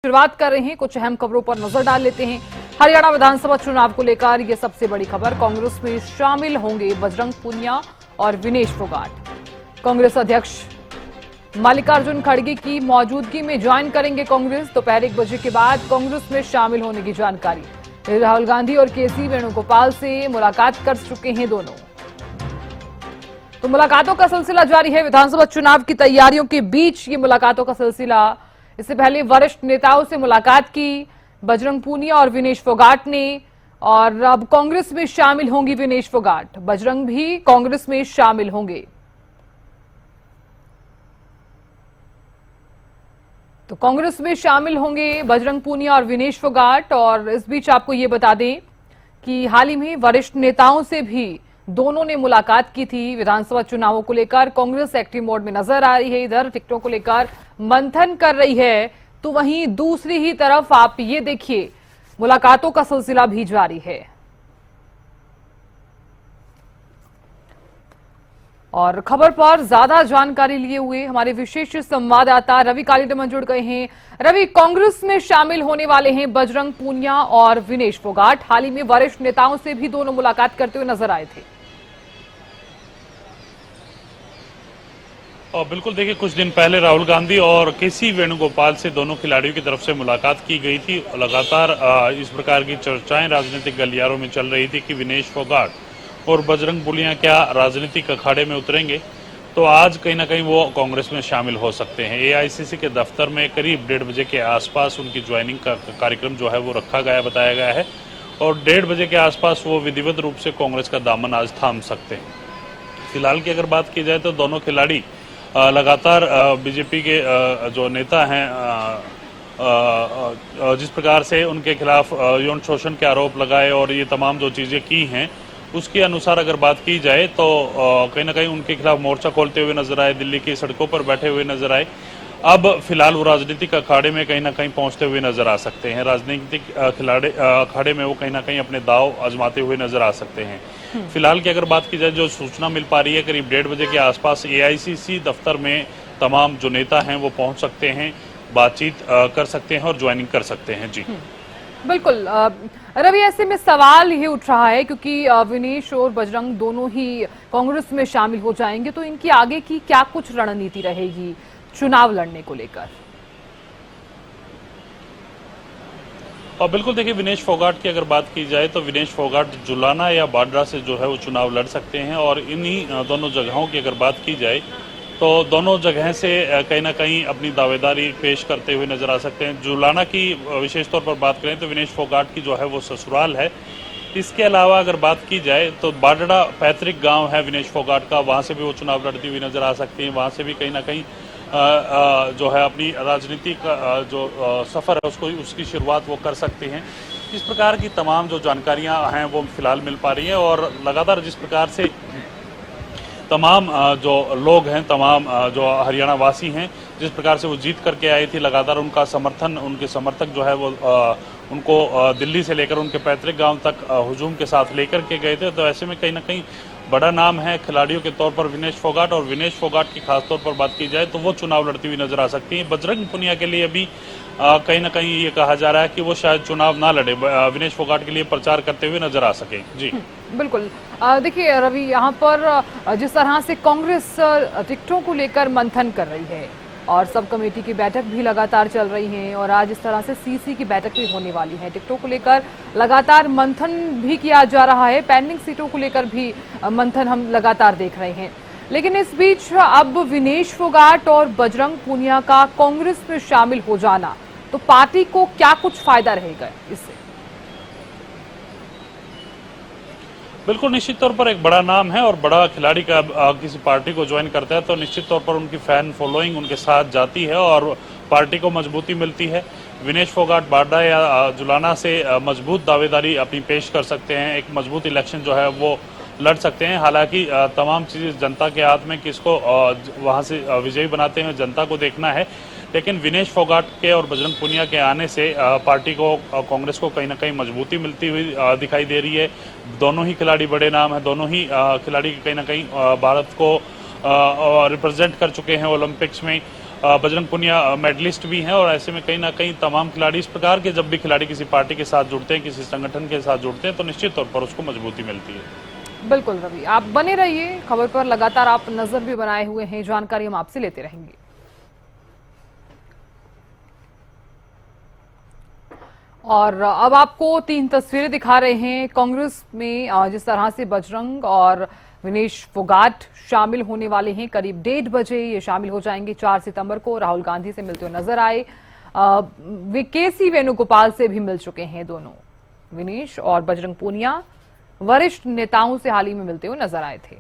शुरुआत कर रहे हैं, कुछ अहम खबरों पर नजर डाल लेते हैं। हरियाणा विधानसभा चुनाव को लेकर यह सबसे बड़ी खबर। कांग्रेस में शामिल होंगे बजरंग पूनिया और विनेश फोगाट। कांग्रेस अध्यक्ष मल्लिकार्जुन खड़गे की मौजूदगी में ज्वाइन करेंगे कांग्रेस। दोपहर 1 बजे के बाद कांग्रेस में शामिल होने की जानकारी। राहुल गांधी और केसी वेणुगोपाल से मुलाकात कर चुके हैं दोनों। तो मुलाकातों का सिलसिला जारी है। विधानसभा चुनाव की तैयारियों के बीच ये मुलाकातों का सिलसिला। इससे पहले वरिष्ठ नेताओं से मुलाकात की बजरंग पूनिया और विनेश फोगाट ने, और अब कांग्रेस में शामिल होंगी विनेश फोगाट। बजरंग भी कांग्रेस में शामिल होंगे। तो कांग्रेस में शामिल होंगे बजरंग पूनिया और विनेश फोगाट। और इस बीच आपको ये बता दें कि हाल ही में वरिष्ठ नेताओं से भी दोनों ने मुलाकात की थी। विधानसभा चुनावों को लेकर कांग्रेस एक्टिव मोड में नजर आ रही है, इधर टिकटों को लेकर मंथन कर रही है, तो वहीं दूसरी ही तरफ आप ये देखिए मुलाकातों का सिलसिला भी जारी है। और खबर पर ज्यादा जानकारी लिए हुए हमारे विशेष संवाददाता रवि कालीडमन जुड़ गए हैं। रवि, कांग्रेस में शामिल होने वाले हैं बजरंग पूनिया और विनेश फोगाट। हाल ही में वरिष्ठ नेताओं से भी दोनों मुलाकात करते हुए नजर आए थे। और बिल्कुल देखिए, कुछ दिन पहले राहुल गांधी और केसी वेणुगोपाल से दोनों खिलाड़ियों की तरफ से मुलाकात की गई थी। लगातार इस प्रकार की चर्चाएं राजनीतिक गलियारों में चल रही थी कि विनेश फोगाट और बजरंग पूनिया क्या राजनीतिक अखाड़े में उतरेंगे। तो आज कहीं ना कहीं वो कांग्रेस में शामिल हो सकते हैं। एआईसीसी के दफ्तर में करीब 1:30 बजे के आसपास उनकी ज्वाइनिंग का कार्यक्रम जो है वो रखा गया, बताया गया है। और 1:30 बजे के आसपास वो विधिवत रूप से कांग्रेस का दामन आज थाम सकते हैं। फिलहाल की अगर बात की जाए तो दोनों खिलाड़ी लगातार बीजेपी के जो नेता हैं, जिस प्रकार से उनके खिलाफ यौन शोषण के आरोप लगाए और ये तमाम जो चीजें की हैं, उसके अनुसार अगर बात की जाए तो कहीं ना कहीं उनके खिलाफ मोर्चा खोलते हुए नजर आए, दिल्ली की सड़कों पर बैठे हुए नजर आए। अब फिलहाल वो राजनीतिक अखाड़े में कहीं ना कहीं पहुंचते हुए नजर आ सकते हैं। राजनीतिक अखाड़े में वो कहीं ना कहीं अपने दांव आजमाते हुए नजर आ सकते हैं। फिलहाल की अगर बात की जाए, जो सूचना मिल पा रही है, करीब 1:30 बजे के आसपास एआईसीसी दफ्तर में तमाम जो नेता हैं वो पहुंच सकते हैं, बातचीत कर सकते हैं और ज्वाइनिंग कर सकते हैं। जी बिल्कुल रवि, ऐसे में सवाल ये उठ रहा है क्योंकि विनेश और बजरंग दोनों ही कांग्रेस में शामिल हो जाएंगे, तो इनकी आगे की क्या कुछ रणनीति रहेगी चुनाव लड़ने को लेकर? और बिल्कुल देखिए, विनेश फोगाट की अगर बात की जाए तो विनेश फोगाट जुलाना या बाड्रा से जो है वो चुनाव लड़ सकते हैं। और इन्हीं दोनों जगहों की अगर बात की जाए तो दोनों जगह से कहीं ना कहीं अपनी दावेदारी पेश करते हुए नजर आ सकते हैं। जुलाना की विशेष तौर पर बात करें तो विनेश फोगाट की जो है वो ससुराल है। इसके अलावा अगर बात की जाए तो बाडड़ा पैतृक गांव है विनेश फोगाट का, वहां से भी वो चुनाव लड़ती हुई नजर आ सकती हैं। वहां से भी कहीं ना कहीं जो है अपनी राजनीतिक जो सफर है उसकी शुरुआत वो कर सकते हैं। इस प्रकार की तमाम जो जानकारियां हैं वो फिलहाल मिल पा रही हैं। और लगातार जिस प्रकार से तमाम जो लोग हैं, तमाम जो हरियाणा वासी हैं, जिस प्रकार से वो जीत करके आई थी, लगातार उनका समर्थन, उनके समर्थक जो है वो उनको दिल्ली से लेकर उनके पैतृक गांव तक हुजूम के साथ लेकर के गए थे। तो ऐसे में कहीं ना कहीं बड़ा नाम है खिलाड़ियों के तौर पर विनेश फोगाट। और विनेश फोगाट की खास तौर पर बात की जाए तो वो चुनाव लड़ती हुई नजर आ सकती है। बजरंग पूनिया के लिए भी कहीं ना कहीं ये कहा जा रहा है कि वो शायद चुनाव ना लड़े, विनेश फोगाट के लिए प्रचार करते हुए नजर आ सके। जी बिल्कुल। देखिए रवि, यहाँ पर जिस तरह से कांग्रेस टिकटों को लेकर मंथन कर रही है और सब कमेटी की बैठक भी लगातार चल रही है, और आज इस तरह से सीसी की बैठक भी होने वाली है, टिकटों को लेकर लगातार मंथन भी किया जा रहा है, पेंडिंग सीटों को लेकर भी मंथन हम लगातार देख रहे हैं। लेकिन इस बीच अब विनेश फोगाट और बजरंग पूनिया का कांग्रेस में शामिल हो जाना, तो पार्टी को क्या कुछ फायदा रहेगा इससे? बिल्कुल, निश्चित तौर पर एक बड़ा नाम है और बड़ा खिलाड़ी का किसी पार्टी को ज्वाइन करता है तो निश्चित तौर पर उनकी फैन फॉलोइंग उनके साथ जाती है और पार्टी को मजबूती मिलती है। विनेश फोगाट बाड्रा या जुलाना से मजबूत दावेदारी अपनी पेश कर सकते हैं, एक मजबूत इलेक्शन जो है वो लड़ सकते हैं। हालांकि तमाम चीज़ें जनता के हाथ में, किसको वहां से विजयी बनाते हैं जनता को देखना है। लेकिन विनेश फोगाट के और बजरंग पूनिया के आने से पार्टी को, कांग्रेस को कहीं ना कहीं मजबूती मिलती हुई दिखाई दे रही है। दोनों ही खिलाड़ी बड़े नाम हैं, दोनों ही खिलाड़ी कहीं ना कहीं भारत को रिप्रेजेंट कर चुके हैं ओलंपिक्स में। बजरंग पुनिया मेडलिस्ट भी हैं और ऐसे में कहीं ना कहीं तमाम खिलाड़ी इस प्रकार के, जब भी खिलाड़ी किसी पार्टी के साथ जुड़ते हैं, किसी संगठन के साथ जुड़ते हैं, तो निश्चित तौर पर उसको मजबूती मिलती है। बिल्कुल रवि, आप बने रहिए खबर पर, लगातार आप नजर भी बनाए हुए हैं, जानकारी हम आपसे लेते रहेंगे। और अब आपको 3 तस्वीरें दिखा रहे हैं कांग्रेस में, जिस तरह से बजरंग और विनेश फोगाट शामिल होने वाले हैं। करीब 1:30 बजे ये शामिल हो जाएंगे। 4 सितंबर को राहुल गांधी से मिलते हुए नजर आए। वे केसी वेणुगोपाल से भी मिल चुके हैं दोनों। विनेश और बजरंग पूनिया वरिष्ठ नेताओं से हाल ही में मिलते हुए नजर आए थे।